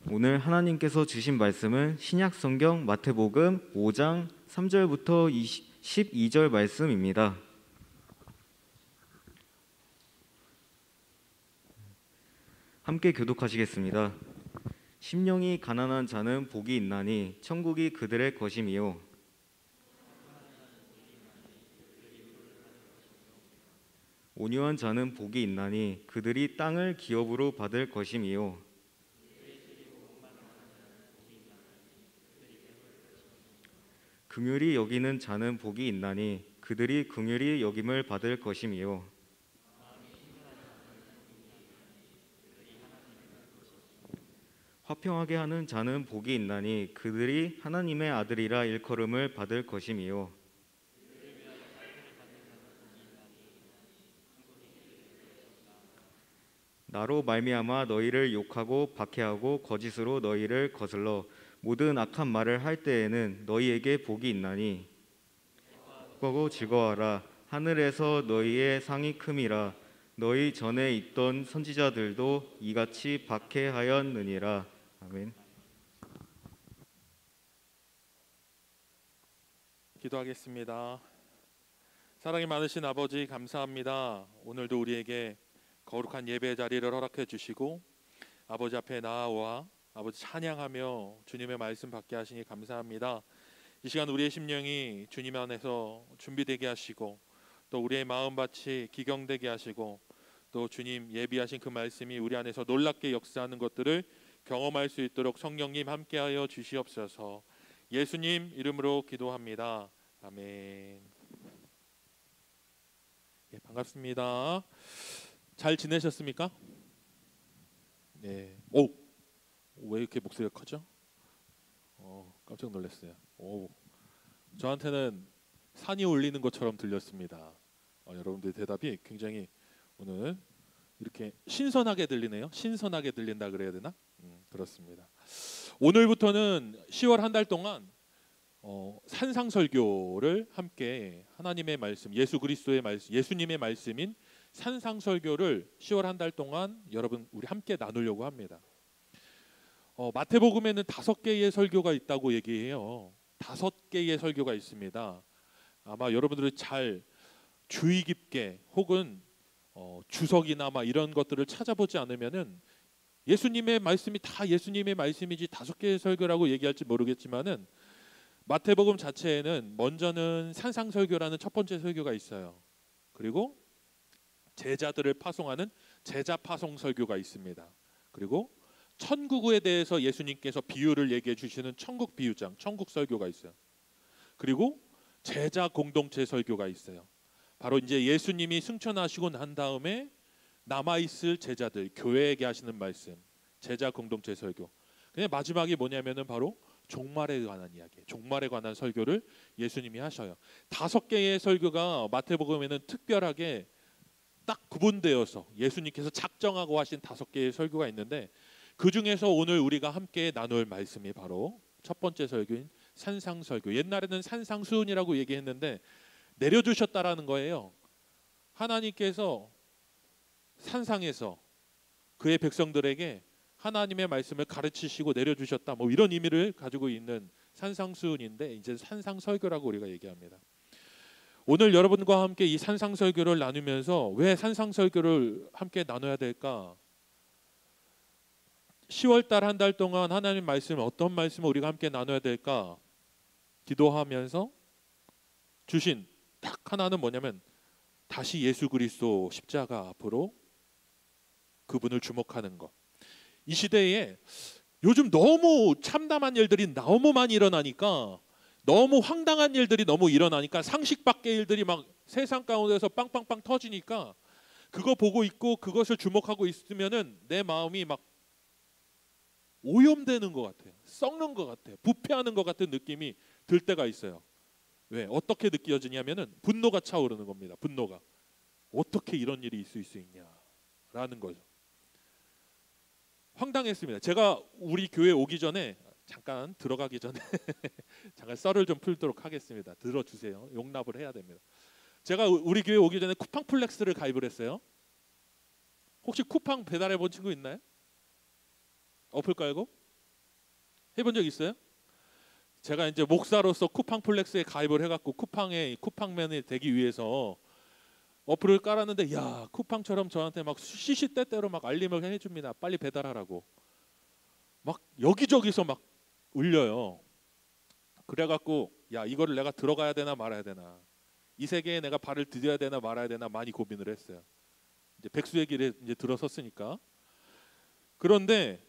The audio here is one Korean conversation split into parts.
오늘 하나님께서 주신 말씀은 신약성경 마태복음 5장 3절부터 12절 말씀입니다. 함께 교독하시겠습니다. 심령이 가난한 자는 복이 있나니 천국이 그들의 것임이요. 온유한 자는 복이 있나니 그들이 땅을 기업으로 받을 것임이요. 긍휼히 여기는 자는 복이 있나니 그들이 긍휼히 여김을 받을 것임이요. 화평하게 하는 자는 복이 있나니 그들이 하나님의 아들이라 일컬음을 받을 것임이요. 나로 말미암아 너희를 욕하고 박해하고 거짓으로 너희를 거슬러 모든 악한 말을 할 때에는 너희에게 복이 있나니 기뻐하고 즐거워하라. 하늘에서 너희의 상이 큼이라. 너희 전에 있던 선지자들도 이같이 박해하였느니라. 아멘. 기도하겠습니다. 사랑이 많으신 아버지, 감사합니다. 오늘도 우리에게 거룩한 예배 자리를 허락해 주시고 아버지 앞에 나아와 아버지 찬양하며 주님의 말씀 받게 하시니 감사합니다. 이 시간 우리의 심령이 주님 안에서 준비되게 하시고 또 우리의 마음밭이 기경되게 하시고 또 주님 예비하신 그 말씀이 우리 안에서 놀랍게 역사하는 것들을 경험할 수 있도록 성령님 함께하여 주시옵소서. 예수님 이름으로 기도합니다. 아멘. 예, 반갑습니다. 잘 지내셨습니까? 네. 오, 왜 이렇게 목소리가 커져? 깜짝 놀랐어요. 오, 저한테는 산이 울리는 것처럼 들렸습니다. 여러분들의 대답이 굉장히 오늘 이렇게 신선하게 들리네요. 신선하게 들린다 그래야 되나? 그렇습니다. 오늘부터는 10월 한 달 동안 산상설교를 함께 하나님의 말씀, 예수 그리스도의 말씀, 예수님의 말씀인 산상설교를 10월 한 달 동안 여러분 우리 함께 나누려고 합니다. 마태복음에는 5개의 설교가 있다고 얘기해요. 5개의 설교가 있습니다. 아마 여러분들이 잘 주의 깊게 혹은 주석이나 막 이런 것들을 찾아보지 않으면은 예수님의 말씀이 다 예수님의 말씀이지 5개의 설교라고 얘기할지 모르겠지만은 마태복음 자체에는 먼저는 산상설교라는 첫 번째 설교가 있어요. 그리고 제자들을 파송하는 제자 파송 설교가 있습니다. 그리고 천국에 대해서 예수님께서 비유를 얘기해 주시는 천국 비유장, 천국 설교가 있어요. 그리고 제자 공동체 설교가 있어요. 바로 이제 예수님이 승천하시고 난 다음에 남아있을 제자들, 교회에게 하시는 말씀, 제자 공동체 설교. 그냥 마지막이 뭐냐면은 바로 종말에 관한 이야기, 종말에 관한 설교를 예수님이 하셔요. 5개의 설교가 마태복음에는 특별하게 딱 구분되어서 예수님께서 작정하고 하신 5개의 설교가 있는데 그 중에서 오늘 우리가 함께 나눌 말씀이 바로 첫 번째 설교인 산상설교. 옛날에는 산상수훈이라고 얘기했는데 내려주셨다라는 거예요. 하나님께서 산상에서 그의 백성들에게 하나님의 말씀을 가르치시고 내려주셨다. 뭐 이런 의미를 가지고 있는 산상수훈인데 이제 산상설교라고 우리가 얘기합니다. 오늘 여러분과 함께 이 산상설교를 나누면서 왜 산상설교를 함께 나눠야 될까? 10월달 한 달 동안 하나님 말씀 어떤 말씀을 우리가 함께 나눠야 될까? 기도하면서 주신 딱 하나는 뭐냐면 다시 예수 그리스도 십자가 앞으로 그분을 주목하는 것. 이 시대에 요즘 너무 참담한 일들이 너무 많이 일어나니까 너무 황당한 일들이 너무 일어나니까 상식 밖의 일들이 막 세상 가운데서 빵빵빵 터지니까 그거 보고 있고 그것을 주목하고 있으면은 내 마음이 막 오염되는 것 같아요. 썩는 것 같아요. 부패하는 것 같은 느낌이 들 때가 있어요. 왜? 어떻게 느껴지냐면은 분노가 차오르는 겁니다. 분노가. 어떻게 이런 일이 있을 수 있냐라는 거죠. 황당했습니다. 제가 우리 교회 오기 전에 잠깐 들어가기 전에 잠깐 썰을 좀 풀도록 하겠습니다. 들어주세요. 용납을 해야 됩니다. 제가 우리 교회 오기 전에 쿠팡 플렉스를 가입을 했어요. 혹시 쿠팡 배달해 본 친구 있나요? 어플 깔고? 해본 적 있어요? 제가 이제 목사로서 쿠팡 플렉스에 가입을 해갖고 쿠팡맨이 되기 위해서 어플을 깔았는데, 야, 쿠팡처럼 저한테 막 시시때때로 막 알림을 해줍니다. 빨리 배달하라고. 막 여기저기서 막 울려요. 그래갖고 야, 이거를 내가 들어가야 되나 말아야 되나, 이 세계에 내가 발을 디뎌야 되나 말아야 되나 많이 고민을 했어요. 이제 백수의 길에 이제 들어섰으니까. 그런데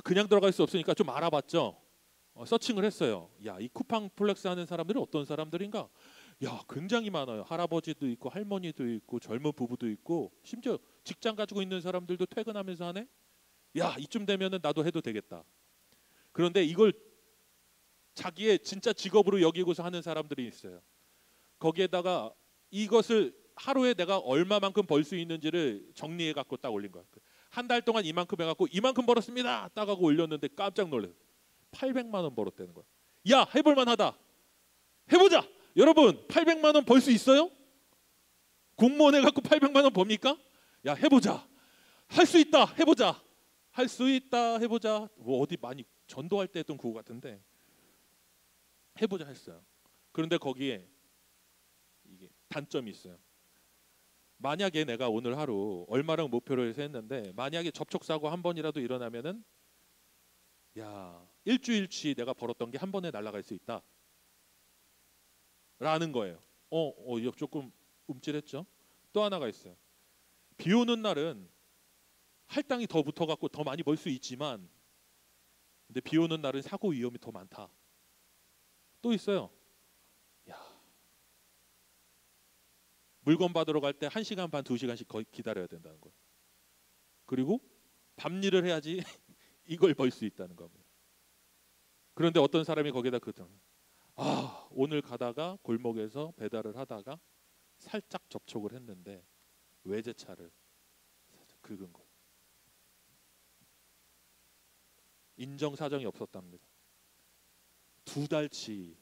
그냥 들어갈 수 없으니까 좀 알아봤죠. 서칭을 했어요. 야, 이 쿠팡 플렉스 하는 사람들은 어떤 사람들인가? 야, 굉장히 많아요. 할아버지도 있고 할머니도 있고 젊은 부부도 있고 심지어 직장 가지고 있는 사람들도 퇴근하면서 하네. 야, 이쯤 되면은 나도 해도 되겠다. 그런데 이걸 자기의 진짜 직업으로 여기고서 하는 사람들이 있어요. 거기에다가 이것을 하루에 내가 얼마만큼 벌 수 있는지를 정리해 갖고 딱 올린 거야. 한 달 동안 이만큼 해갖고 이만큼 벌었습니다 딱 하고 올렸는데 깜짝 놀랐어요. 800만 원 벌었다는 거야. 야, 해볼 만하다. 해보자. 여러분, 800만 원 벌 수 있어요? 공무원 해갖고 800만 원 법니까? 야, 해보자. 할 수 있다. 해보자. 할 수 있다. 해보자. 뭐 어디 많이 전도할 때 했던 구호 같은데 해보자 했어요. 그런데 거기에 이게 단점이 있어요. 만약에 내가 오늘 하루 얼마를 목표로 해서 했는데 만약에 접촉사고 한 번이라도 일어나면은 야, 일주일치 내가 벌었던 게 한 번에 날아갈 수 있다 라는 거예요. 이거 조금 움찔했죠. 또 하나가 있어요. 비 오는 날은 할당이 더 붙어갖고 더 많이 벌 수 있지만, 근데 비 오는 날은 사고 위험이 더 많다. 또 있어요. 야, 물건 받으러 갈 때 1시간 반, 2시간씩 거의 기다려야 된다는 거예요. 그리고 밤일을 해야지 이걸 벌 수 있다는 겁니다. 그런데 어떤 사람이 거기다 그러더라고요. 오늘 가다가 골목에서 배달을 하다가 살짝 접촉을 했는데 외제차를 살짝 긁은 거예요. 인정사정이 없었답니다. 2달치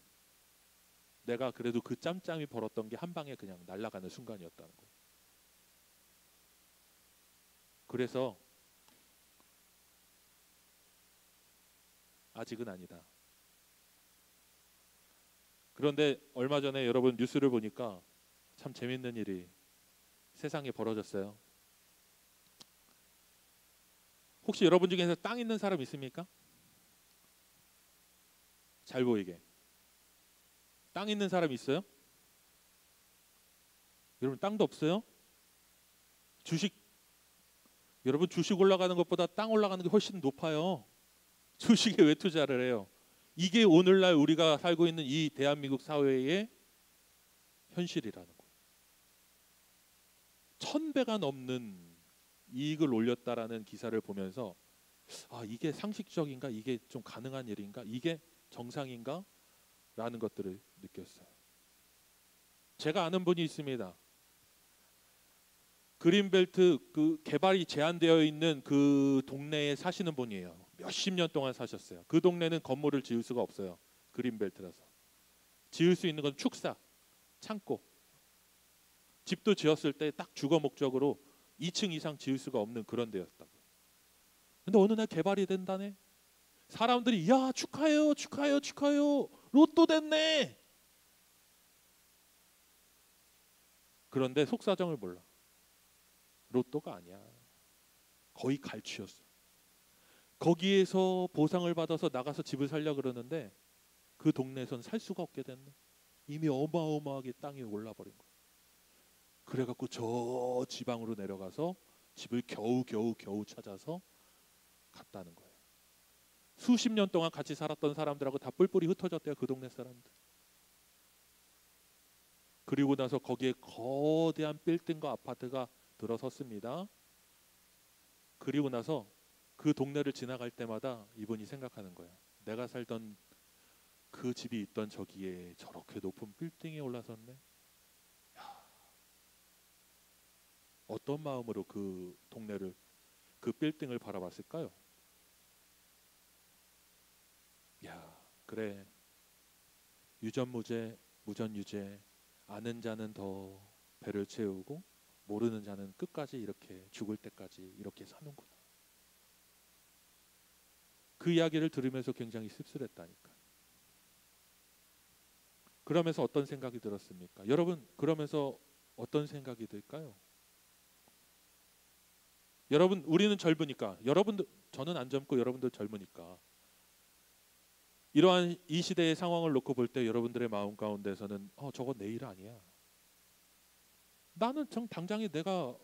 내가 그래도 그 짬짬이 벌었던 게 한 방에 그냥 날아가는 순간이었다는 거예요. 그래서 아직은 아니다. 그런데 얼마 전에 여러분 뉴스를 보니까 참 재밌는 일이 세상에 벌어졌어요. 혹시 여러분 중에서 땅 있는 사람 있습니까? 잘 보이게. 땅 있는 사람 있어요? 여러분 땅도 없어요? 주식, 여러분 주식 올라가는 것보다 땅 올라가는 게 훨씬 높아요. 주식에 왜 투자를 해요? 이게 오늘날 우리가 살고 있는 이 대한민국 사회의 현실이라는 거예요. 1000배가 넘는 이익을 올렸다라는 기사를 보면서 이게 상식적인가? 이게 좀 가능한 일인가? 이게 정상인가? 라는 것들을 느꼈어요. 제가 아는 분이 있습니다. 그린벨트 그 개발이 제한되어 있는 그 동네에 사시는 분이에요. 몇십 년 동안 사셨어요. 그 동네는 건물을 지을 수가 없어요. 그린벨트라서. 지을 수 있는 건 축사, 창고. 집도 지었을 때 딱 주거 목적으로 2층 이상 지을 수가 없는 그런 데였다고요. 근데 어느 날 개발이 된다네. 사람들이 야, 축하해요, 축하해요, 축하해요. 로또 됐네. 그런데 속사정을 몰라. 로또가 아니야. 거의 갈취였어. 거기에서 보상을 받아서 나가서 집을 살려 그러는데 그 동네에선 살 수가 없게 됐네. 이미 어마어마하게 땅이 올라버린 거야. 그래갖고 저 지방으로 내려가서 집을 겨우 찾아서 갔다는 거예요. 수십 년 동안 같이 살았던 사람들하고 다 뿔뿔이 흩어졌대요. 그 동네 사람들. 그리고 나서 거기에 거대한 빌딩과 아파트가 들어섰습니다. 그리고 나서 그 동네를 지나갈 때마다 이분이 생각하는 거예요. 내가 살던 그 집이 있던 저기에 저렇게 높은 빌딩에 올라섰네. 야, 어떤 마음으로 그 동네를, 그 빌딩을 바라봤을까요? 야, 그래. 유전무죄, 무전유죄. 아는 자는 더 배를 채우고 모르는 자는 끝까지 이렇게 죽을 때까지 이렇게 사는구나. 그 이야기를 들으면서 굉장히 씁쓸했다니까. 그러면서 어떤 생각이 들었습니까? 여러분, 그러면서 어떤 생각이 들까요? 여러분, 우리는 젊으니까, 여러분들, 저는 안 젊고 여러분들 젊으니까 이러한 이 시대의 상황을 놓고 볼 때 여러분들의 마음 가운데서는 저거 내 일 아니야. 나는 당장에 내가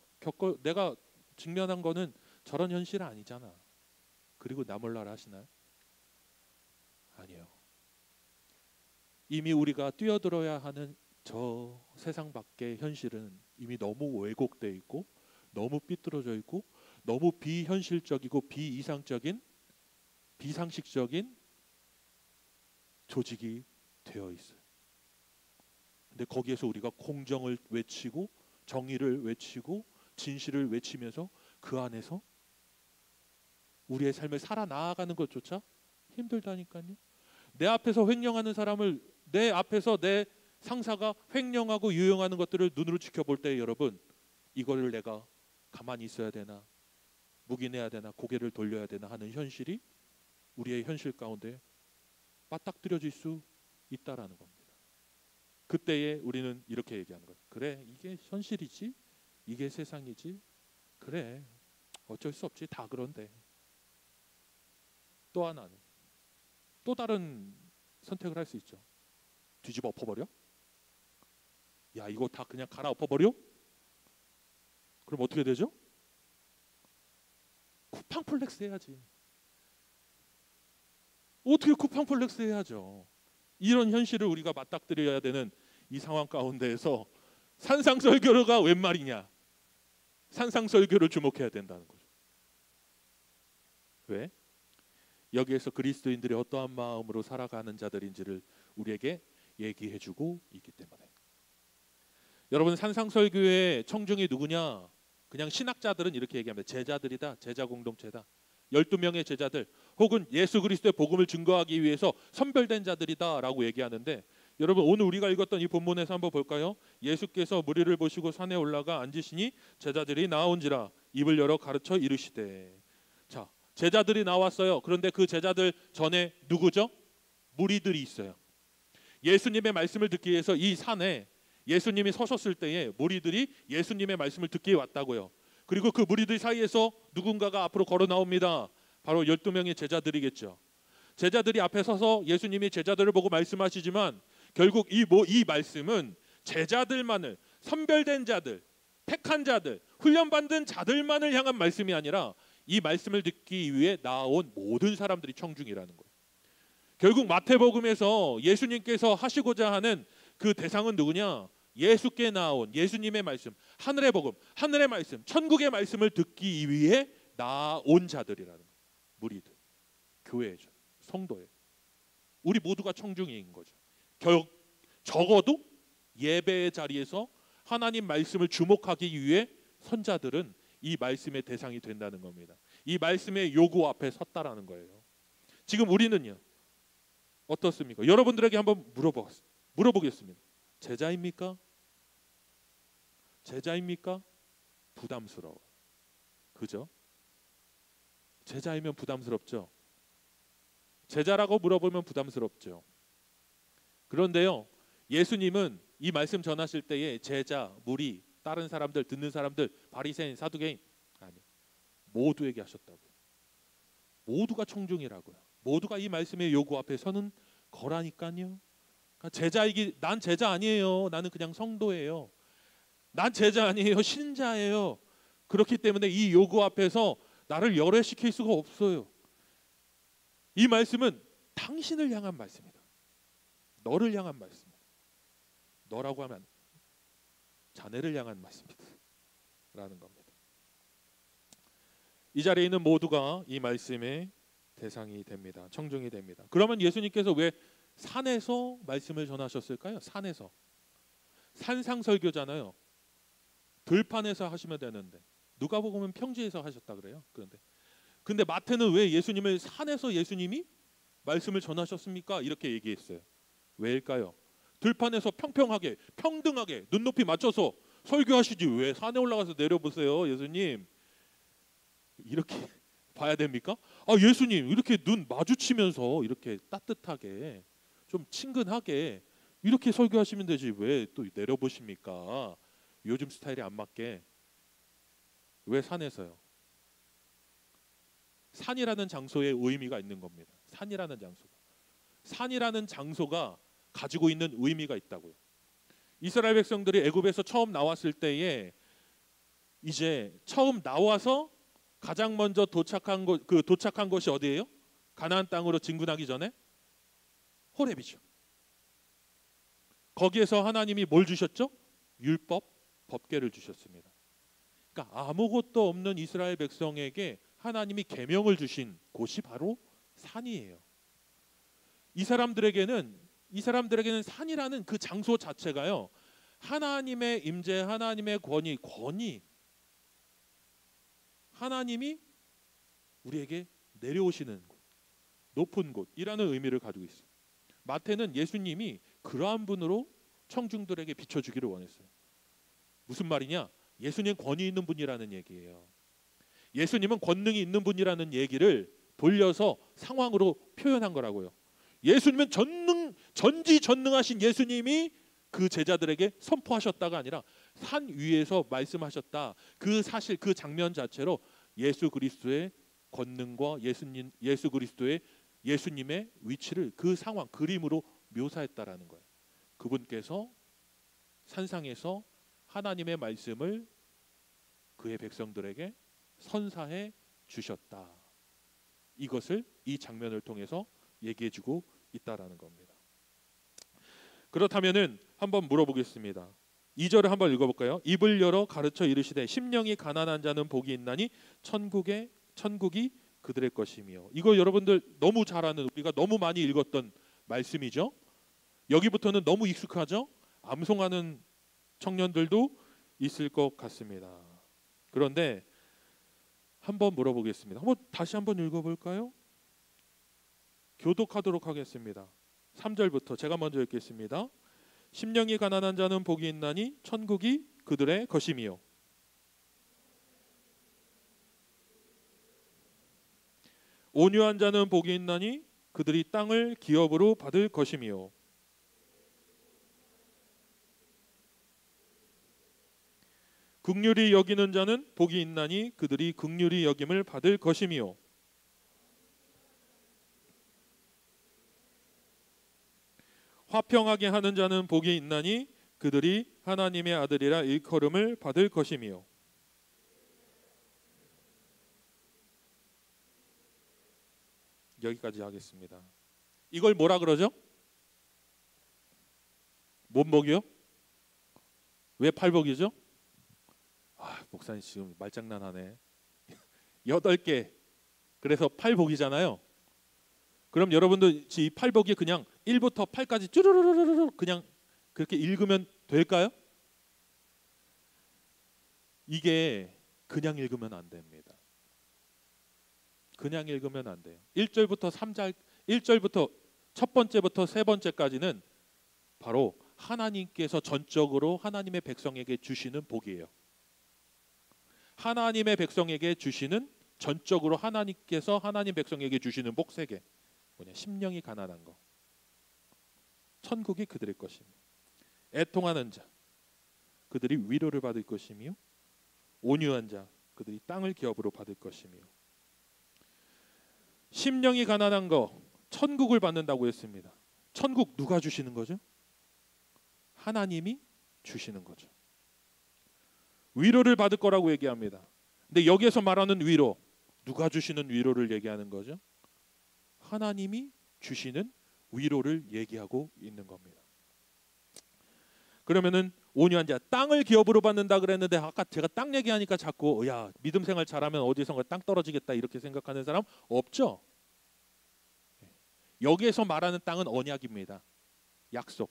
직면한 거는 저런 현실 아니잖아. 그리고 나 몰라라 하시나요? 아니에요. 이미 우리가 뛰어들어야 하는 저 세상 밖의 현실은 이미 너무 왜곡되어 있고 너무 삐뚤어져 있고 너무 비현실적이고 비이상적인 비상식적인 조직이 되어 있어요. 근데 거기에서 우리가 공정을 외치고 정의를 외치고 진실을 외치면서 그 안에서 우리의 삶을 살아나가는 것조차 힘들다니까요. 내 앞에서 횡령하는 사람을, 내 앞에서 내 상사가 횡령하고 유용하는 것들을 눈으로 지켜볼 때 여러분, 이거를 내가 가만히 있어야 되나, 묵인해야 되나, 고개를 돌려야 되나 하는 현실이 우리의 현실 가운데 맞닥뜨려질 수 있다라는 겁니다. 그때에 우리는 이렇게 얘기하는 거예요. 그래, 이게 현실이지, 이게 세상이지, 그래, 어쩔 수 없지, 다 그런데. 또 하나는, 또 다른 선택을 할 수 있죠. 뒤집어 엎어버려? 야, 이거 다 그냥 갈아엎어버려? 그럼 어떻게 되죠? 쿠팡플렉스 해야지. 어떻게 쿠팡플렉스 해야죠. 이런 현실을 우리가 맞닥뜨려야 되는 이 상황 가운데에서 산상설교가 웬 말이냐. 산상설교를 주목해야 된다는 거죠. 왜? 여기에서 그리스도인들이 어떠한 마음으로 살아가는 자들인지를 우리에게 얘기해주고 있기 때문에. 여러분, 산상설교의 청중이 누구냐? 그냥 신학자들은 이렇게 얘기합니다. 제자들이다. 제자 공동체다. 12명의 제자들 혹은 예수 그리스도의 복음을 증거하기 위해서 선별된 자들이다 라고 얘기하는데, 여러분 오늘 우리가 읽었던 이 본문에서 한번 볼까요? 예수께서 무리를 보시고 산에 올라가 앉으시니 제자들이 나온지라 입을 열어 가르쳐 이르시되. 자, 제자들이 나왔어요. 그런데 그 제자들 전에 누구죠? 무리들이 있어요. 예수님의 말씀을 듣기 위해서 이 산에 예수님이 서셨을 때에 무리들이 예수님의 말씀을 듣기 왔다고요. 그리고 그 무리들 사이에서 누군가가 앞으로 걸어 나옵니다. 바로 12명의 제자들이겠죠. 제자들이 앞에 서서 예수님이 제자들을 보고 말씀하시지만 결국 이 말씀은 제자들만을, 선별된 자들, 택한 자들, 훈련받은 자들만을 향한 말씀이 아니라 이 말씀을 듣기 위해 나온 모든 사람들이 청중이라는 거예요. 결국 마태복음에서 예수님께서 하시고자 하는 그 대상은 누구냐? 예수께 나온 예수님의 말씀, 하늘의 복음, 하늘의 말씀, 천국의 말씀을 듣기 위해 나온 자들이라는 거예요. 무리들, 교회죠, 성도예요. 우리 모두가 청중인 거죠. 적어도 예배의 자리에서 하나님 말씀을 주목하기 위해 선 자들은 이 말씀의 대상이 된다는 겁니다. 이 말씀의 요구 앞에 섰다라는 거예요. 지금 우리는요, 어떻습니까? 여러분들에게 한번 물어보겠습니다. 제자입니까? 제자입니까? 부담스러워. 그죠? 제자이면 부담스럽죠. 제자라고 물어보면 부담스럽죠. 그런데요, 예수님은 이 말씀 전하실 때에 제자, 무리, 다른 사람들, 듣는 사람들, 바리새인, 사두개인 아니, 모두에게 하셨다고요. 모두가 청중이라고요. 모두가 이 말씀의 요구 앞에 서는 거라니까요. 난 제자 아니에요. 나는 그냥 성도예요. 난 제자 아니에요. 신자예요. 그렇기 때문에 이 요구 앞에서 나를 열애시킬 수가 없어요. 이 말씀은 당신을 향한 말씀이다. 너를 향한 말씀이다. 너라고 하면 자네를 향한 말씀이다 라는 겁니다. 이 자리에 있는 모두가 이 말씀의 대상이 됩니다. 청중이 됩니다. 그러면 예수님께서 왜 산에서 말씀을 전하셨을까요? 산에서. 산상설교잖아요. 들판에서 하시면 되는데 누가복음은 평지에서 하셨다 그래요. 근데 마태는 왜 예수님을 산에서 예수님이 말씀을 전하셨습니까? 이렇게 얘기했어요. 왜일까요? 들판에서 평평하게 평등하게 눈높이 맞춰서 설교하시지 왜 산에 올라가서 내려보세요, 예수님. 이렇게 봐야 됩니까? 아, 예수님 이렇게 눈 마주치면서 이렇게 따뜻하게 좀 친근하게 이렇게 설교하시면 되지 왜 또 내려보십니까? 요즘 스타일이 안 맞게 왜 산에서요? 산이라는 장소에 의미가 있는 겁니다. 산이라는 장소가 가지고 있는 의미가 있다고요. 이스라엘 백성들이 애굽에서 처음 나왔을 때에 이제 처음 나와서 가장 먼저 도착한 곳이 어디예요? 가나안 땅으로 진군하기 전에 호렙이죠. 거기에서 하나님이 뭘 주셨죠? 율법, 법궤를 주셨습니다. 그러니까 아무것도 없는 이스라엘 백성에게 하나님이 계명을 주신 곳이 바로 산이에요. 이 사람들에게는 산이라는 그 장소 자체가요, 하나님의 임재, 하나님의 권위, 하나님이 우리에게 내려오시는 곳, 높은 곳이라는 의미를 가지고 있어요. 마태는 예수님이 그러한 분으로 청중들에게 비춰주기를 원했어요. 무슨 말이냐? 예수님 권위 있는 분이라는 얘기예요. 예수님은 권능이 있는 분이라는 얘기를 돌려서 상황으로 표현한 거라고요. 예수님은 전지전능하신 예수님이 그 제자들에게 선포하셨다가 아니라 산 위에서 말씀하셨다. 그 사실, 그 장면 자체로 예수 그리스도의 권능과 예수님의 위치를 그 상황, 그림으로 묘사했다라는 거예요. 그분께서 산상에서 하나님의 말씀을 그의 백성들에게 선사해 주셨다. 이것을 이 장면을 통해서 얘기해주고 있다라는 겁니다. 그렇다면은 한번 물어보겠습니다. 2절을 한번 읽어볼까요? 입을 열어 가르쳐 이르시되 심령이 가난한 자는 복이 있나니 천국이 그들의 것이며. 이거 여러분들 너무 잘 아는, 우리가 너무 많이 읽었던 말씀이죠. 여기부터는 너무 익숙하죠. 암송하는 청년들도 있을 것 같습니다. 그런데 한번 물어보겠습니다. 다시 한번 읽어볼까요? 교독하도록 하겠습니다. 3절부터 제가 먼저 읽겠습니다. 심령이 가난한 자는 복이 있나니 천국이 그들의 것이며. 온유한 자는 복이 있나니 그들이 땅을 기업으로 받을 것이며. 긍휼히 여기는 자는 복이 있나니 그들이 긍휼히 여김을 받을 것이며. 화평하게 하는 자는 복이 있나니 그들이 하나님의 아들이라 일컬음을 받을 것이며. 여기까지 하겠습니다. 이걸 뭐라 그러죠? 뭔 복이요? 왜 팔복이죠? 목사님 지금 말장난하네. 8개 그래서 팔복이잖아요. 그럼 여러분들 이 팔복이 그냥 1부터 8까지 쭈르르르르 그냥 그렇게 읽으면 될까요? 이게 그냥 읽으면 안 됩니다. 그냥 읽으면 안 돼요. 1절부터 첫 번째부터 세 번째까지는 바로 하나님께서 전적으로 하나님의 백성에게 주시는 복이에요. 하나님의 백성에게 주시는, 전적으로 하나님께서 하나님 백성에게 주시는 복 3개. 뭐냐? 심령이 가난한 거, 천국이 그들의 것이며. 애통하는 자, 그들이 위로를 받을 것이며. 온유한 자, 그들이 땅을 기업으로 받을 것이며. 심령이 가난한 거, 천국을 받는다고 했습니다. 천국 누가 주시는 거죠? 하나님이 주시는 거죠. 위로를 받을 거라고 얘기합니다. 근데 여기에서 말하는 위로, 누가 주시는 위로를 얘기하는 거죠? 하나님이 주시는 위로를 얘기하고 있는 겁니다. 그러면은 온유한 자, 땅을 기업으로 받는다 그랬는데 아까 제가 땅 얘기하니까 자꾸 야, 믿음 생활 잘하면 어디선가 땅 떨어지겠다 이렇게 생각하는 사람 없죠? 여기에서 말하는 땅은 언약입니다. 약속.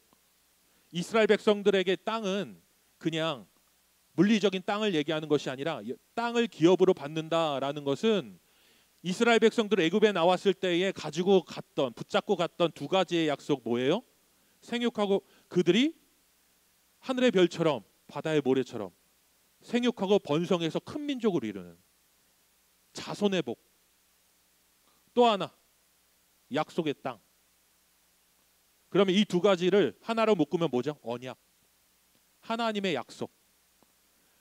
이스라엘 백성들에게 땅은 그냥 물리적인 땅을 얘기하는 것이 아니라 땅을 기업으로 받는다라는 것은 이스라엘 백성들 애굽에 나왔을 때에 가지고 갔던, 붙잡고 갔던 2가지의 약속 뭐예요? 생육하고, 그들이 하늘의 별처럼 바다의 모래처럼 생육하고 번성해서 큰 민족을 이루는 자손의 복, 또 하나, 약속의 땅. 그러면 이 두 가지를 하나로 묶으면 뭐죠? 언약. 하나님의 약속.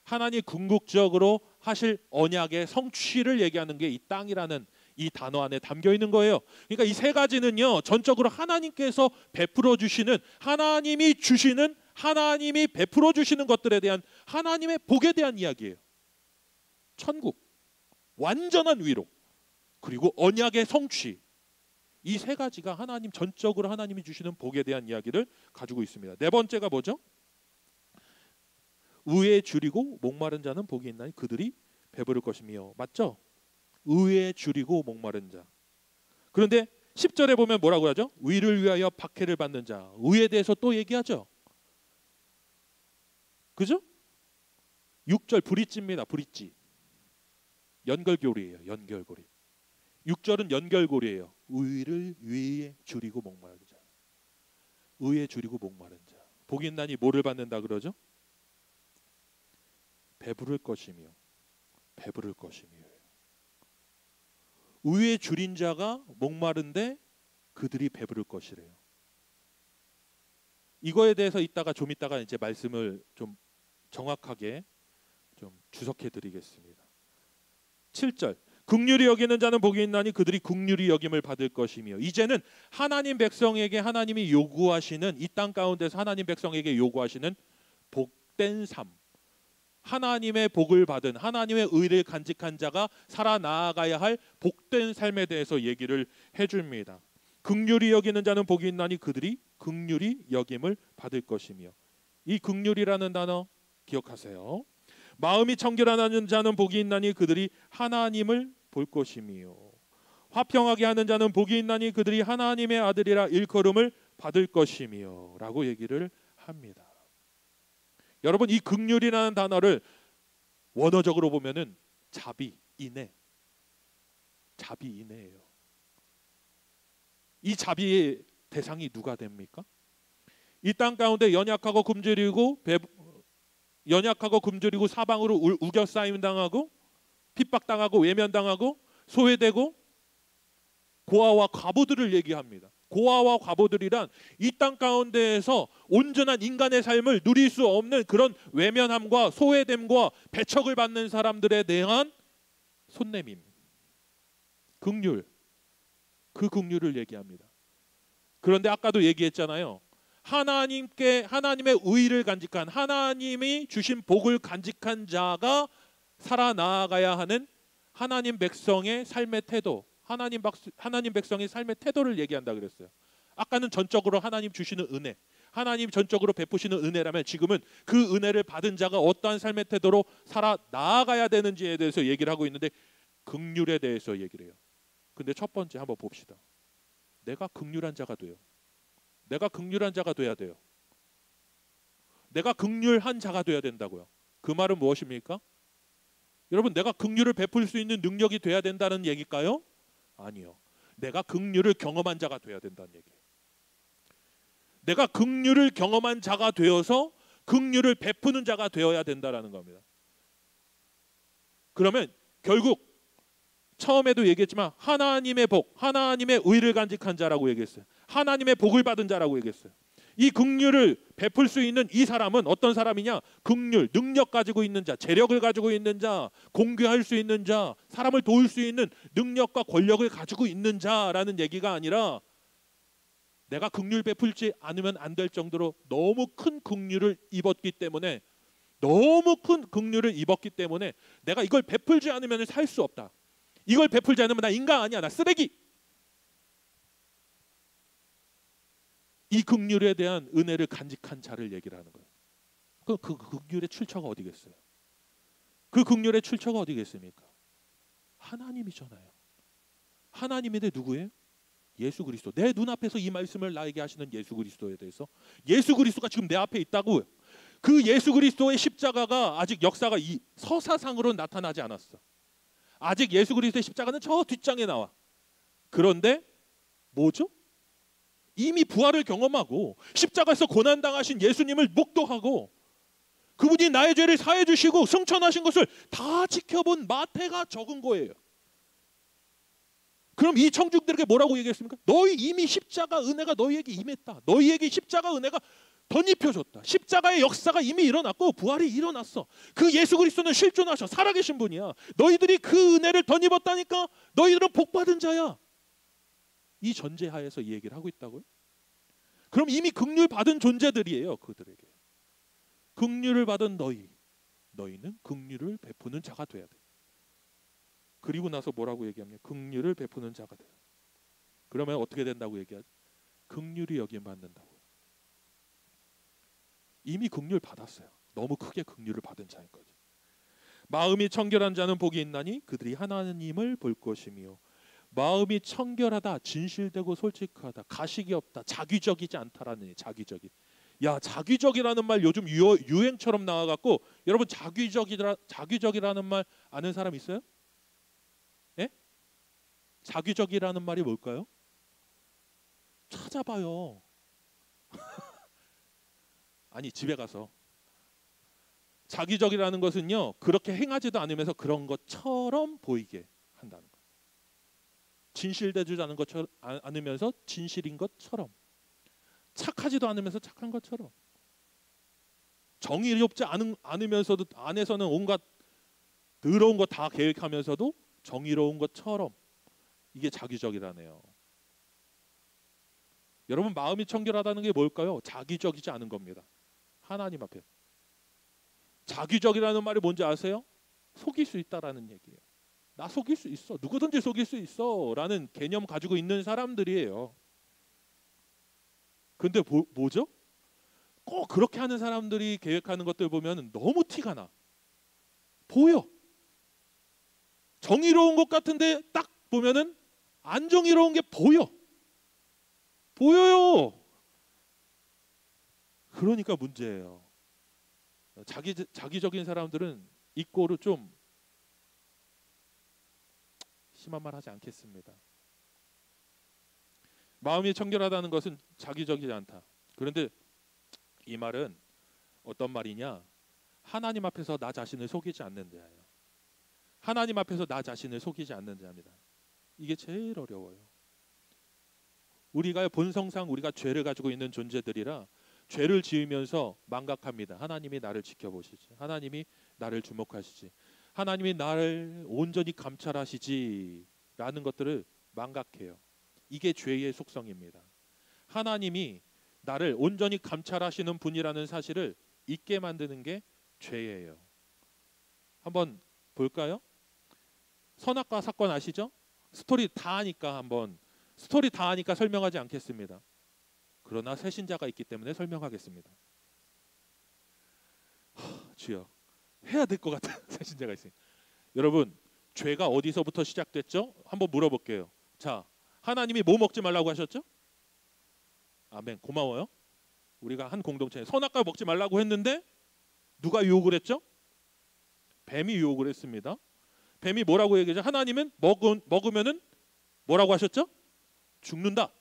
하나님 궁극적으로 하실 언약의 성취를 얘기하는 게 이 땅이라는 이 단어 안에 담겨 있는 거예요. 그러니까 이 세 가지는요, 전적으로 하나님께서 베풀어 주시는, 하나님이 주시는, 하나님이 베풀어 주시는 것들에 대한 하나님의 복에 대한 이야기예요. 천국, 완전한 위로, 그리고 언약의 성취. 이 세 가지가 하나님, 전적으로 하나님이 주시는 복에 대한 이야기를 가지고 있습니다. 네 번째가 뭐죠? 의에 줄이고 목마른 자는 복이 있나니 그들이 배부를 것이며. 맞죠? 의에 줄이고 목마른 자. 그런데 10절에 보면 뭐라고 하죠? 의를 위하여 박해를 받는 자. 의에 대해서 또 얘기하죠. 그죠? 6절 브릿지입니다. 브릿지. 연결고리예요. 연결고리. 6절은 연결고리예요. 의를 위에 줄이고 목마른 자. 의에 줄이고 목마른 자. 복이 있나니 뭐를 받는다 그러죠? 배부를 것이며. 배부를 것이며. 의에 줄인 자가 목마른데 그들이 배부를 것이래요. 이거에 대해서 좀 이따가 이제 말씀을 좀 정확하게 좀 주석해 드리겠습니다. 7절. 긍휼히 여기는 자는 복이 있나니 그들이 긍휼히 여김을 받을 것이며. 이제는 하나님 백성에게 하나님이 요구하시는, 이 땅 가운데서 하나님 백성에게 요구하시는 복된 삶, 하나님의 복을 받은, 하나님의 의를 간직한 자가 살아나가야 할 복된 삶에 대해서 얘기를 해줍니다. 긍휼히 여기는 자는 복이 있나니 그들이 긍휼히 여김을 받을 것이며. 이 긍휼이라는 단어 기억하세요. 마음이 청결하는 자는 복이 있나니 그들이 하나님을 볼 것이며. 화평하게 하는 자는 복이 있나니 그들이 하나님의 아들이라 일컬음을 받을 것이며 라고 얘기를 합니다. 여러분, 이 긍휼이라는 단어를 원어적으로 보면은 자비, 인애, 자비, 인애예요. 이 자비의 대상이 누가 됩니까? 이 땅 가운데 연약하고 굶주리고 사방으로 우겨싸임 당하고 핍박당하고 외면당하고 소외되고 고아와 과부들을 얘기합니다. 고아와 과부들이란 이 땅 가운데에서 온전한 인간의 삶을 누릴 수 없는 그런 외면함과 소외됨과 배척을 받는 사람들에 대한 손내밈, 긍휼, 그 긍휼을 얘기합니다. 그런데 아까도 얘기했잖아요. 하나님의 의를 간직한, 하나님이 주신 복을 간직한 자가 살아나가야 하는 하나님 백성의 삶의 태도, 하나님 백성의 삶의 태도를 얘기한다 그랬어요. 아까는 전적으로 하나님 주시는 은혜, 하나님 전적으로 베푸시는 은혜라면 지금은 그 은혜를 받은 자가 어떠한 삶의 태도로 살아나가야 되는지에 대해서 얘기를 하고 있는데, 긍휼에 대해서 얘기를 해요. 근데 첫 번째 한번 봅시다. 내가 긍휼한 자가 돼요. 내가 긍휼한 자가 돼야 돼요. 내가 긍휼한 자가 돼야 된다고요. 그 말은 무엇입니까? 여러분, 내가 긍휼을 베풀 수 있는 능력이 돼야 된다는 얘기일까요? 아니요. 내가 긍휼을 경험한 자가 돼야 된다는 얘기예요. 내가 긍휼을 경험한 자가 되어서 긍휼을 베푸는 자가 되어야 된다라는 겁니다. 그러면 결국 처음에도 얘기했지만 하나님의 복, 하나님의 의를 간직한 자라고 얘기했어요. 하나님의 복을 받은 자라고 얘기했어요. 이 긍휼을 베풀 수 있는 이 사람은 어떤 사람이냐? 긍휼, 능력 가지고 있는 자, 재력을 가지고 있는 자, 공개할 수 있는 자, 사람을 도울 수 있는 능력과 권력을 가지고 있는 자라는 얘기가 아니라, 내가 긍휼 베풀지 않으면 안 될 정도로 너무 큰 긍휼을 입었기 때문에, 내가 이걸 베풀지 않으면 살 수 없다. 이걸 베풀지 않으면 나 인간 아니야, 나 쓰레기. 이 긍휼에 대한 은혜를 간직한 자를 얘기를 하는 거예요. 그 긍휼의 출처가 어디겠어요? 그 긍휼의 출처가 어디겠습니까? 하나님이잖아요. 하나님인데 누구예요? 예수 그리스도. 내 눈앞에서 이 말씀을 나에게 하시는 예수 그리스도에 대해서, 예수 그리스도가 지금 내 앞에 있다고요. 그 예수 그리스도의 십자가가 아직 역사가 이 서사상으로 나타나지 않았어. 아직 예수 그리스도의 십자가는 저 뒷장에 나와. 그런데 뭐죠? 이미 부활을 경험하고 십자가에서 고난당하신 예수님을 목도하고 그분이 나의 죄를 사해 주시고 승천하신 것을 다 지켜본 마태가 적은 거예요. 그럼 이 청중들에게 뭐라고 얘기했습니까? 너희 이미 십자가 은혜가 너희에게 임했다. 너희에게 십자가 은혜가 덧입혀졌다. 십자가의 역사가 이미 일어났고 부활이 일어났어. 그 예수 그리스도는 실존하셔 살아계신 분이야. 너희들이 그 은혜를 덧입었다니까 너희들은 복받은 자야. 이 전제하에서 이 얘기를 하고 있다고요? 그럼 이미 긍휼 받은 존재들이에요. 그들에게 긍휼을 받은 너희는 긍휼을 베푸는 자가 돼야 돼. 그리고 나서 뭐라고 얘기합니까? 긍휼을 베푸는 자가 돼요. 그러면 어떻게 된다고 얘기하죠? 긍휼이 여기에 받는다고. 이미 긍휼 받았어요. 너무 크게 긍휼을 받은 자인 거죠. 마음이 청결한 자는 복이 있나니 그들이 하나님을 볼 것이며. 마음이 청결하다, 진실되고 솔직하다, 가식이 없다, 자기적이지 않다라는 얘기. 자기적이라는 말 요즘 유행처럼 나와갖고 여러분 자기적이라는 말 아는 사람 있어요? 예? 자기적이라는 말이 뭘까요? 찾아봐요. 아니 집에 가서 자기적이라는 것은요 그렇게 행하지도 않으면서 그런 것처럼 보이게 한다는 거. 진실되지 않은 것처럼 않으면서 진실인 것처럼, 착하지도 않으면서 착한 것처럼, 정의롭지 않으면서도 안에서는 온갖 더러운 거 다 계획하면서도 정의로운 것처럼, 이게 자기적이라네요. 여러분 마음이 청결하다는 게 뭘까요? 자기적이지 않은 겁니다. 하나님 앞에. 자기적이라는 말이 뭔지 아세요? 속일 수 있다라는 얘기예요. 나 속일 수 있어. 누구든지 속일 수 있어 라는 개념 가지고 있는 사람들이에요. 근데 뭐죠? 꼭 그렇게 하는 사람들이 계획하는 것들 보면 너무 티가 나. 보여. 정의로운 것 같은데 딱 보면은 안 정의로운 게 보여요. 그러니까 문제예요. 자기적인 사람들은 이꼬르 좀 심한 말 하지 않겠습니다. 마음이 청결하다는 것은 자기적이지 않다. 그런데 이 말은 어떤 말이냐? 하나님 앞에서 나 자신을 속이지 않는 자예요. 하나님 앞에서 나 자신을 속이지 않는 자입니다. 이게 제일 어려워요. 우리가 본성상 우리가 죄를 가지고 있는 존재들이라 죄를 지으면서 망각합니다. 하나님이 나를 지켜보시지. 하나님이 나를 주목하시지. 하나님이 나를 온전히 감찰하시지 라는 것들을 망각해요. 이게 죄의 속성입니다. 하나님이 나를 온전히 감찰하시는 분이라는 사실을 잊게 만드는 게 죄예요. 한번 볼까요? 선악과 사건 아시죠? 스토리 다 하니까 설명하지 않겠습니다. 그러나 새신자가 있기 때문에 설명하겠습니다. 주여, 해야 될 것 같은 새신자가 있어요. 여러분, 죄가 어디서부터 시작됐죠? 한번 물어볼게요. 자, 하나님이 뭐 먹지 말라고 하셨죠? 아멘, 고마워요. 우리가 한 공동체에 선악과 먹지 말라고 했는데 누가 유혹을 했죠? 뱀이 유혹을 했습니다. 뱀이 뭐라고 얘기하죠? 하나님은 먹으면은 뭐라고 하셨죠? 죽는다.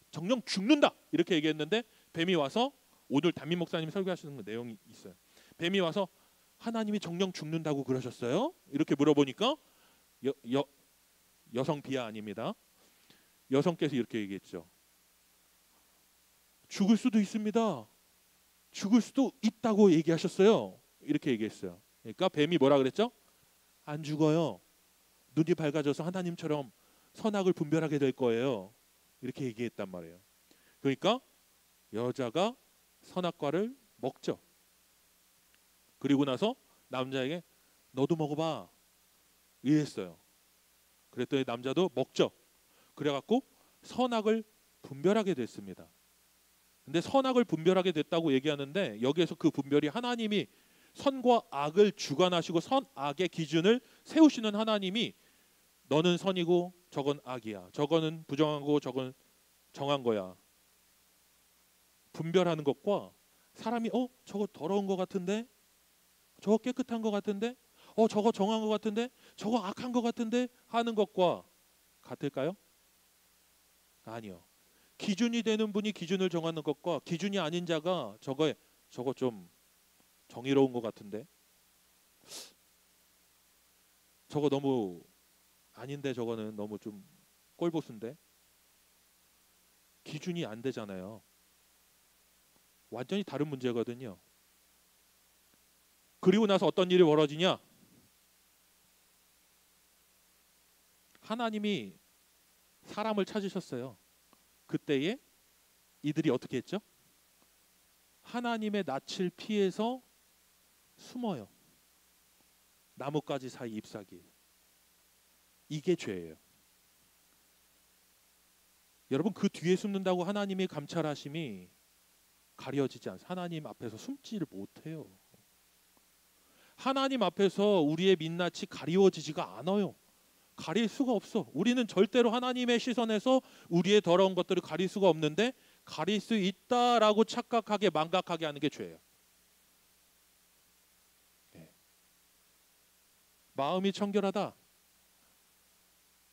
정령 죽는다. 이렇게 얘기했는데 뱀이 와서, 오늘 담임 목사님이 설교하시는 내용이 있어요. 뱀이 와서 하나님이 정령 죽는다고 그러셨어요? 이렇게 물어보니까 여성 비하 아닙니다. 여성께서 이렇게 얘기했죠. 죽을 수도 있습니다. 죽을 수도 있다고 얘기하셨어요. 이렇게 얘기했어요. 그러니까 뱀이 뭐라 그랬죠? 안 죽어요. 눈이 밝아져서 하나님처럼 선악을 분별하게 될 거예요. 이렇게 얘기했단 말이에요. 그러니까 여자가 선악과를 먹죠. 그리고 나서 남자에게 너도 먹어봐 이랬어요. 그랬더니 남자도 먹죠. 그래갖고 선악을 분별하게 됐습니다. 근데 선악을 분별하게 됐다고 얘기하는데 여기에서 그 분별이 하나님이 선과 악을 주관하시고 선악의 기준을 세우시는 하나님이 너는 선이고 저건 악이야. 저거는 부정하고 저건 정한 거야. 분별하는 것과 사람이 저거 더러운 것 같은데, 저거 깨끗한 것 같은데, 저거 정한 것 같은데, 저거 악한 것 같은데 하는 것과 같을까요? 아니요. 기준이 되는 분이 기준을 정하는 것과 기준이 아닌 자가 저거 좀 정의로운 것 같은데, 저거 너무 아닌데 저거는 너무 좀 꼴보수인데 기준이 안 되잖아요. 완전히 다른 문제거든요. 그리고 나서 어떤 일이 벌어지냐? 하나님이 사람을 찾으셨어요. 그때에 이들이 어떻게 했죠? 하나님의 낯을 피해서 숨어요. 나뭇가지 사이 잎사귀. 이게 죄예요. 여러분, 그 뒤에 숨는다고 하나님의 감찰하심이 가려지지 않아요. 하나님 앞에서 숨지를 못해요. 하나님 앞에서 우리의 민낯이 가리워지지가 않아요. 가릴 수가 없어. 우리는 절대로 하나님의 시선에서 우리의 더러운 것들을 가릴 수가 없는데, 가릴 수 있다라고 착각하게 망각하게 하는 게 죄예요. 네. 마음이 청결하다.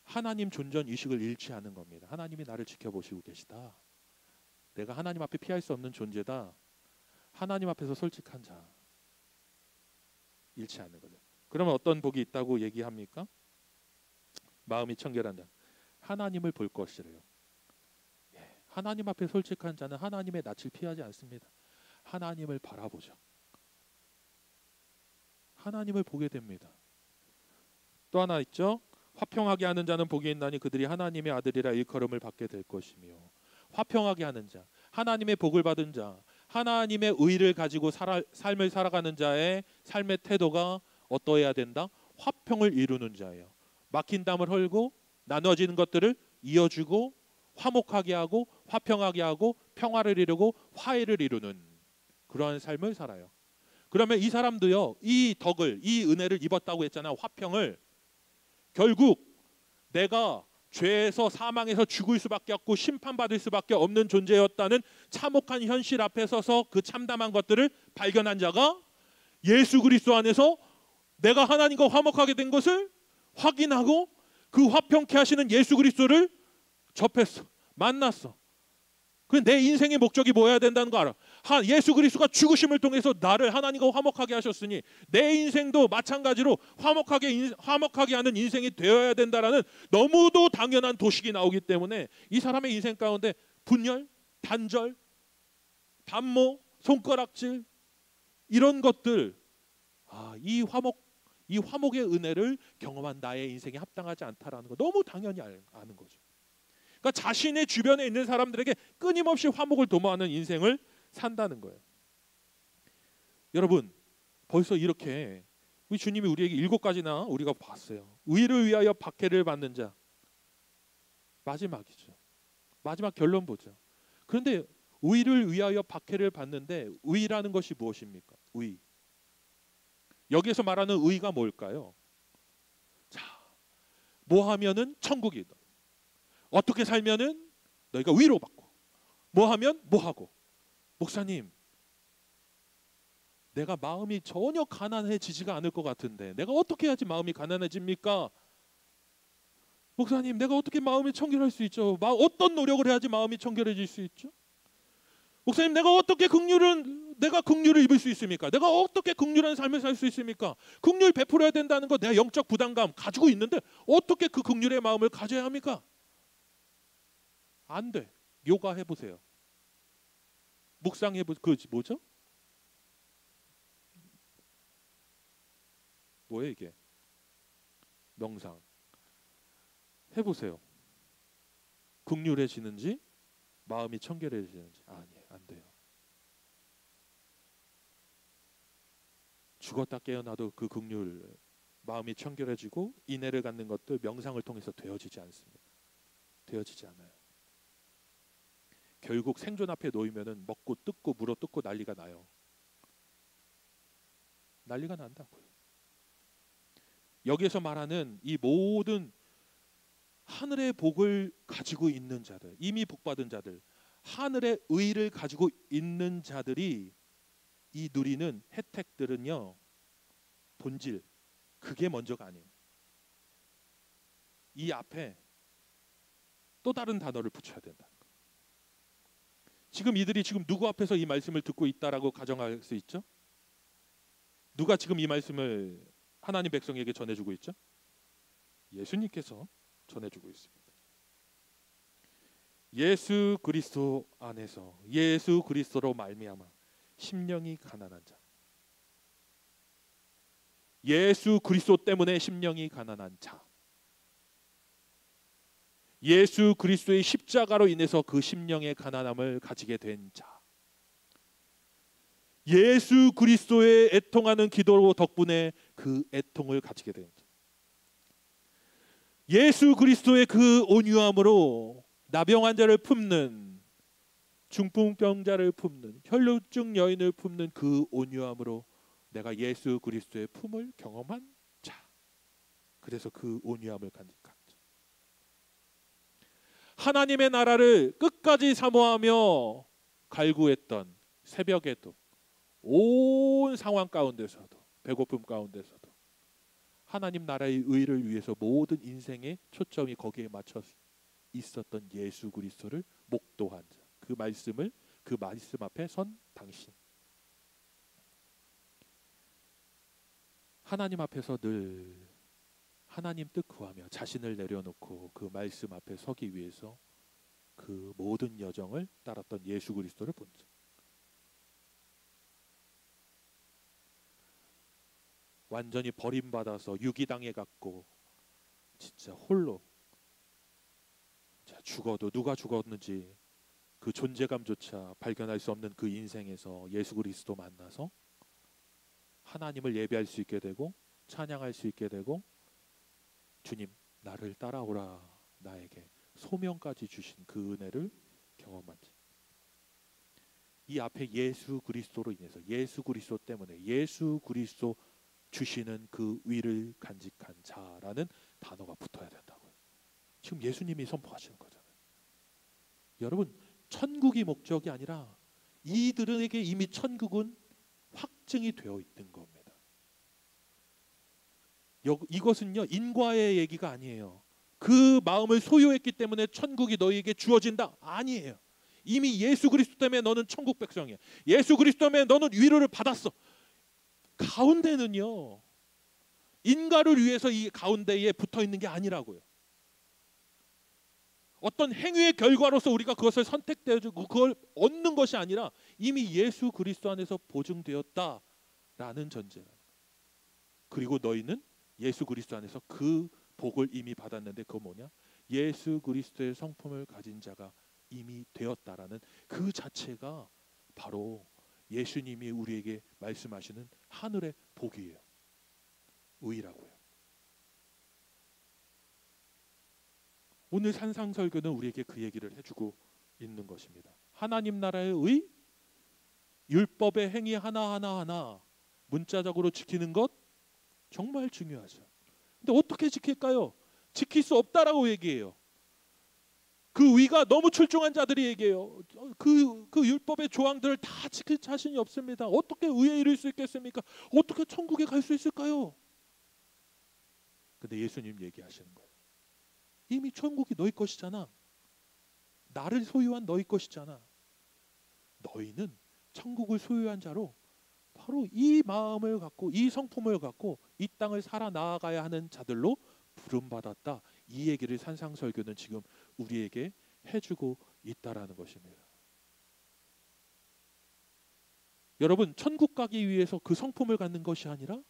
하나님 존전 의식을 잃지 않은 겁니다. 하나님이 나를 지켜보시고 계시다. 내가 하나님 앞에 피할 수 없는 존재다. 하나님 앞에서 솔직한 자. 잃지 않는 거죠. 그러면 어떤 복이 있다고 얘기합니까? 마음이 청결한다. 하나님을 볼 것이래요. 하나님 앞에 솔직한 자는 하나님의 낯을 피하지 않습니다. 하나님을 바라보죠. 하나님을 보게 됩니다. 또 하나 있죠. 화평하게 하는 자는 복이 있나니 그들이 하나님의 아들이라 일컬음을 받게 될 것이며. 화평하게 하는 자, 하나님의 복을 받은 자, 하나님의 의를 가지고 삶을 살아가는 자의 삶의 태도가 어떠해야 된다? 화평을 이루는 자예요. 막힌 담을 헐고 나눠지는 것들을 이어주고 화목하게 하고 화평하게 하고 평화를 이루고 화해를 이루는 그러한 삶을 살아요. 그러면 이 사람도요, 이 덕을, 이 은혜를 입었다고 했잖아요. 화평을. 결국 내가 죄에서 사망에서 죽을 수밖에 없고 심판받을 수밖에 없는 존재였다는 참혹한 현실 앞에 서서 그 참담한 것들을 발견한 자가 예수 그리스도 안에서 내가 하나님과 화목하게 된 것을 확인하고 그 화평케 하시는 예수 그리스도를 접했어. 만났어. 그 내 인생의 목적이 뭐여야 된다는 거 알아. 예수 그리스도가 죽으심을 통해서 나를 하나님과 화목하게 하셨으니 내 인생도 마찬가지로 화목하게 하는 인생이 되어야 된다라는 너무도 당연한 도식이 나오기 때문에 이 사람의 인생 가운데 분열, 단절, 반모, 손가락질 이런 것들, 이 화목의 은혜를 경험한 나의 인생에 합당하지 않다라는 거 너무 당연히 아는 거죠. 그러니까 자신의 주변에 있는 사람들에게 끊임없이 화목을 도모하는 인생을 산다는 거예요. 여러분, 벌써 이렇게 우리 주님이 우리에게 7가지나 우리가 봤어요. 의를 위하여 박해를 받는 자. 마지막이죠. 마지막 결론 보죠. 그런데 의를 위하여 박해를 받는데 의라는 것이 무엇입니까? 의. 여기에서 말하는 의가 뭘까요? 자, 뭐 하면은 천국이다. 어떻게 살면은 너희가 위로받고, 뭐 하면 뭐 하고. 목사님, 내가 마음이 전혀 가난해지지가 않을 것 같은데 내가 어떻게 해야지 마음이 가난해집니까? 목사님, 내가 어떻게 마음이 청결할 수 있죠? 어떤 노력을 해야지 마음이 청결해질 수 있죠? 목사님, 내가 긍휼을 입을 수 있습니까? 내가 어떻게 긍휼한 삶을 살 수 있습니까? 긍휼 베풀어야 된다는 거 내가 영적 부담감 가지고 있는데 어떻게 그 긍휼의 마음을 가져야 합니까? 안 돼. 요가 해보세요. 묵상 해보세요. 그 뭐죠? 뭐예요 이게? 명상. 해보세요. 긍휼해지는지 마음이 청결해지는지. 아니에요. 안 돼요. 죽었다 깨어나도 그 긍휼 마음이 청결해지고 인애를 갖는 것들 명상을 통해서 되어지지 않습니다. 되어지지 않아요. 결국 생존 앞에 놓이면은 먹고 뜯고 물어 뜯고 난리가 나요. 난리가 난다고요. 여기에서 말하는 이 모든 하늘의 복을 가지고 있는 자들, 이미 복받은 자들, 하늘의 의를 가지고 있는 자들이 이 누리는 혜택들은요, 본질, 그게 먼저가 아니에요. 이 앞에 또 다른 단어를 붙여야 된다. 지금 이들이 지금 누구 앞에서 이 말씀을 듣고 있다라고 가정할 수 있죠? 누가 지금 이 말씀을 하나님 백성에게 전해주고 있죠? 예수님께서 전해주고 있습니다. 예수 그리스도 안에서 예수 그리스도로 말미암아 심령이 가난한 자. 예수 그리스도 때문에 심령이 가난한 자. 예수 그리스도의 십자가로 인해서 그 심령의 가난함을 가지게 된 자. 예수 그리스도의 애통하는 기도 덕분에 그 애통을 가지게 된 자. 예수 그리스도의 그 온유함으로 나병 환자를 품는, 중풍병자를 품는, 혈루증 여인을 품는 그 온유함으로 내가 예수 그리스도의 품을 경험한 자. 그래서 그 온유함을 간직한 자. 하나님의 나라를 끝까지 사모하며 갈구했던 새벽에도, 온 상황 가운데서도, 배고픔 가운데서도 하나님 나라의 의를 위해서 모든 인생의 초점이 거기에 맞춰 있었던 예수 그리스도를 목도한 자. 그 말씀 앞에 선 당신. 하나님 앞에서 늘 하나님 뜻 구하며 자신을 내려놓고 그 말씀 앞에 서기 위해서 그 모든 여정을 따랐던 예수 그리스도를 본 자. 완전히 버림받아서 유기당해 갔고 진짜 홀로 죽어도 누가 죽었는지 그 존재감조차 발견할 수 없는 그 인생에서 예수 그리스도 만나서 하나님을 예배할 수 있게 되고 찬양할 수 있게 되고 주님 나를 따라오라 나에게 소명까지 주신 그 은혜를 경험한 자. 이 앞에 예수 그리스도로 인해서 예수 그리스도 때문에 예수 그리스도 주시는 그 위를 간직한 자라는 단어가 붙어야 된다고요. 지금 예수님이 선포하시는 거잖아요. 여러분 천국이 목적이 아니라 이들에게 이미 천국은 확증이 되어 있는 겁니다. 이것은요 인과의 얘기가 아니에요. 그 마음을 소유했기 때문에 천국이 너희에게 주어진다 아니에요. 이미 예수 그리스도 때문에 너는 천국 백성이야. 예수 그리스도 때문에 너는 위로를 받았어. 가운데는요 인가를 위해서 이 가운데에 붙어 있는 게 아니라고요. 어떤 행위의 결과로서 우리가 그것을 선택되어주고 그걸 얻는 것이 아니라 이미 예수 그리스도 안에서 보증되었다라는 전제. 그리고 너희는 예수 그리스도 안에서 그 복을 이미 받았는데 그거 뭐냐? 예수 그리스도의 성품을 가진 자가 이미 되었다라는 그 자체가 바로 예수님이 우리에게 말씀하시는 하늘의 복이에요. 의라고요. 오늘 산상설교는 우리에게 그 얘기를 해주고 있는 것입니다. 하나님 나라의 의, 율법의 행위 하나하나 문자적으로 지키는 것 정말 중요하죠. 근데 어떻게 지킬까요? 지킬 수 없다라고 얘기해요. 그 의가 너무 출중한 자들이 얘기해요. 그 율법의 조항들을 다 지킬 자신이 없습니다. 어떻게 의에 이를 수 있겠습니까? 어떻게 천국에 갈 수 있을까요? 근데 예수님 얘기하시는 거예요. 이미 천국이 너희 것이잖아. 나를 소유한 너희 것이잖아. 너희는 천국을 소유한 자로 바로 이 마음을 갖고 이 성품을 갖고 이 땅을 살아나가야 하는 자들로 부름받았다. 이 얘기를 산상설교는 지금 우리에게 해주고 있다라는 것입니다. 여러분 천국 가기 위해서 그 성품을 갖는 것이 아니라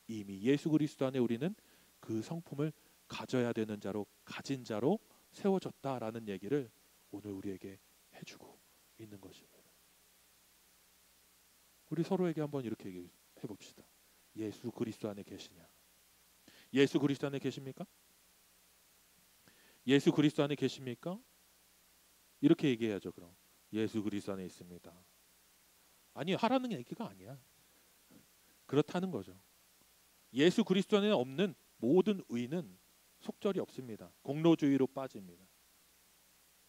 이미 예수 그리스도 안에 우리는 그 성품을 가져야 되는 자로 가진 자로 세워졌다라는 얘기를 오늘 우리에게 해주고 있는 것입니다. 우리 서로에게 한번 이렇게 얘기해 봅시다. 예수 그리스도 안에 계시냐? 예수 그리스도 안에 계십니까? 예수 그리스도 안에 계십니까? 이렇게 얘기해야죠. 그럼 예수 그리스도 안에 있습니다. 아니 하라는 얘기가 아니야. 그렇다는 거죠. 예수 그리스도 안에 없는 모든 의는 속절이 없습니다. 공로주의로 빠집니다.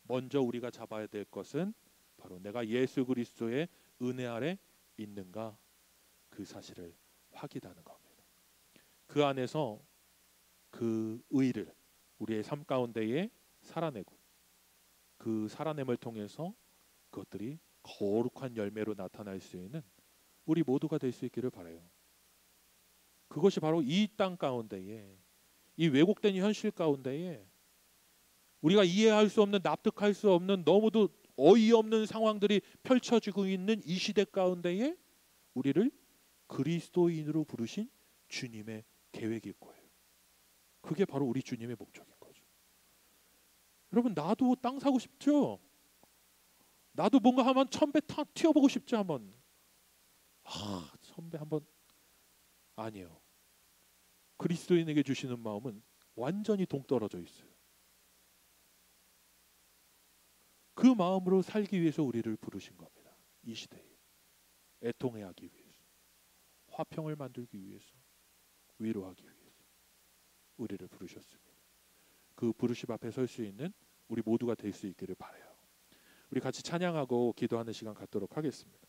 먼저 우리가 잡아야 될 것은 바로 내가 예수 그리스도의 은혜 아래 있는가 그 사실을 확인하는 겁니다. 그 안에서 그 의를 우리의 삶 가운데에 살아내고 그 살아냄을 통해서 그것들이 거룩한 열매로 나타날 수 있는 우리 모두가 될 수 있기를 바라요. 그것이 바로 이 땅 가운데에 이 왜곡된 현실 가운데에 우리가 이해할 수 없는, 납득할 수 없는, 너무도 어이없는 상황들이 펼쳐지고 있는 이 시대 가운데에 우리를 그리스도인으로 부르신 주님의 계획일 거예요. 그게 바로 우리 주님의 목적인 거죠. 여러분, 나도 땅 사고 싶죠? 나도 뭔가 한번 천배 튀어보고 싶죠? 한번. 천배 한번. 아니에요. 그리스도인에게 주시는 마음은 완전히 동떨어져 있어요. 그 마음으로 살기 위해서 우리를 부르신 겁니다. 이 시대에 애통해하기 위해서, 화평을 만들기 위해서, 위로하기 위해서 우리를 부르셨습니다. 그 부르심 앞에 설 수 있는 우리 모두가 될 수 있기를 바라요. 우리 같이 찬양하고 기도하는 시간 갖도록 하겠습니다.